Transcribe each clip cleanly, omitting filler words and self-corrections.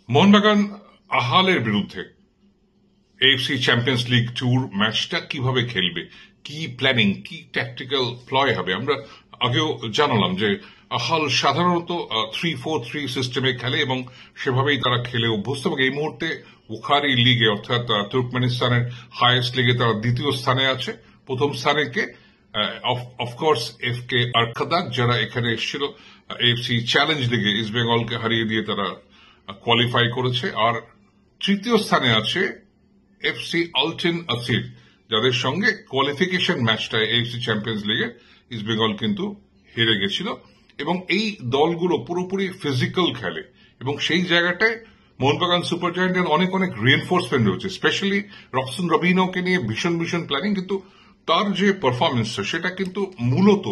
মোহনবাগান আহালের বিরুদ্ধে AFC champions league tour ম্যাচটা কিভাবে খেলবে, কি প্ল্যানিং, কি ট্যাকটিক্যাল প্লয় হবে। আমরা আগেও জানালাম যে আহাল সাধারণত 3-4-3 সিস্টেমে খেলে এবং সেভাবেই তারা খেলে অভ্যস্ত, এবং এই মুহূর্তে বুখারি লিগে অর্থাৎ তুর্কমেনিস্তানের হাইয়েস্ট লিগে তারা দ্বিতীয় স্থানে আছে। প্রথম স্থানে কে? অফকোর্স এফকে আর্কাদাক, যারা এখানে এসেছিল এএফসি চ্যালেঞ্জ লিগে ইস্ট বেঙ্গলকে হারিয়ে দিয়ে তারা কোয়ালিফাই করেছে। আর তৃতীয় স্থানে আছে এফসি আলটিন আসির, যাদের সঙ্গে কোয়ালিফিকেশন ম্যাচটায় এএফসি চ্যাম্পিয়ন্স লিগে ইস্ট বেঙ্গল কিন্তু হেরে গেছিল। এবং এই দলগুলো পুরোপুরি ফিজিক্যাল খেলে, এবং সেই জায়গাটায় মোহনবাগান সুপার জায়ান্টের অনেক অনেক রিএনফোর্সমেন্ট রয়েছে, স্পেশালি রক্সন রবিনোকে নিয়ে ভীষণ ভীষণ প্ল্যানিং। কিন্তু তার যে পারফরমেন্সটা সেটা কিন্তু মূলত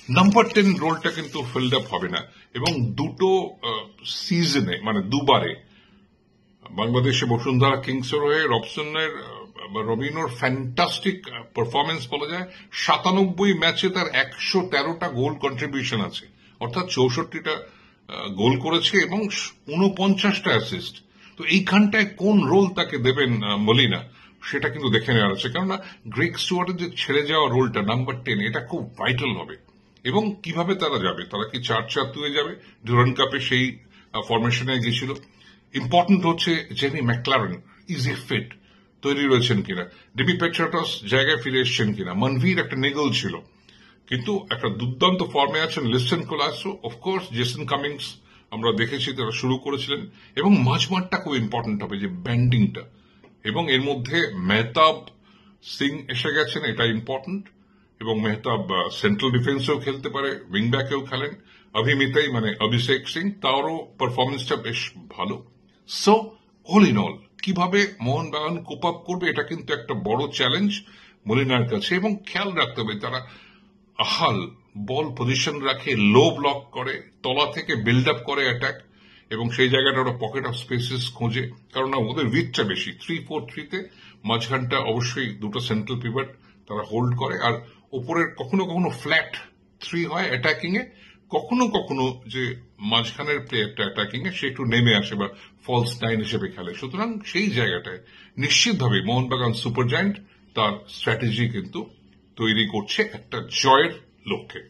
নাম্বার 10 রোলটা কিন্তু ফিল্ড আপ হবে না। এবং দুটো সিজনে মানে দুবারে বাংলাদেশে বসুন্ধরা কিংসের হয়ে রবিনোর ফ্যান্টাস্টিক পারফরমেন্স বলা যায়। 97 ম্যাচে তার 113টা গোল কন্ট্রিবিউশন আছে, অর্থাৎ 64টা গোল করেছে এবং 49টা অ্যাসিস্ট। তো এইখানটায় কোন রোল তাকে দেবেন মলিনা, সেটা কিন্তু দেখে নেওয়ার আছে। কেননা গ্রেগ স্টুয়ার্টের যে ছেড়ে যাওয়া রোলটা নাম্বার 10, এটা খুব ভাইটাল হবে। এবং কিভাবে তারা যাবে, তারা কি 4-4-2 যাবে? ডুরান্ড কাপে সেই ফরমেশনে গিয়েছিল। ইম্পর্টেন্ট হচ্ছে Jamie McLaren is a fit, তৈরি রয়েছেন কিনা, ডিবি পেট্রাটস জায়গায় ফিরে এসছেন কিনা, মনভির একটা নেগল ছিল কিন্তু একটা দুর্দান্ত ফর্মে আছেন Liston Colaco, of course Jason Cummings আমরা দেখেছি তারা শুরু করেছিলেন। এবং মাঝমাঠটা খুব ইম্পর্টেন্ট হবে, যে ব্যান্ডিংটা। এবং এর মধ্যে মেহতাব সিং এসে গেছেন, এটা ইম্পর্টেন্ট। এবং মেহতাব সেন্ট্রাল ডিফেন্সেও খেলতে পারে, উইং ব্যাকেও খেলেন। অভিমিতাই মানে অভিষেক সিং, তারও পারফরমেন্সটা বেশ ভালো। সো অল ইন অল কিভাবে মোহনবাগান কোপ আপ করবে, এটা কিন্তু একটা বড় চ্যালেঞ্জ মলিনার কাছে। এবং খেয়াল রাখতে হবে তারা আহাল বল পজিশন রাখে, লো ব্লক করে, তলা থেকে বিল্ড আপ করে অ্যাটাক, এবং সেই জায়গাটা ওরা পকেট অফ স্পেসেস খোঁজে। কারণ ওদের উইথটা বেশি। 3-4-3-তে মাঝখানটা অবশ্যই দুটো সেন্ট্রাল পিভট তারা হোল্ড করে, আর ওপরের কখনো কখনো ফ্ল্যাট 3 হয় অ্যাটাকিং এ, কখনো কখনো যে মাঝখানের প্লেয়ারটা অ্যাটাকিং এ সে একটু নেমে আসে বা ফলস 9 হিসেবে খেলে। সুতরাং সেই জায়গাটায় নিশ্চিতভাবে মোহনবাগান সুপার জায়ান্ট তার স্ট্র্যাটেজি কিন্তু তৈরি করছে একটা জয়ের লক্ষ্যে।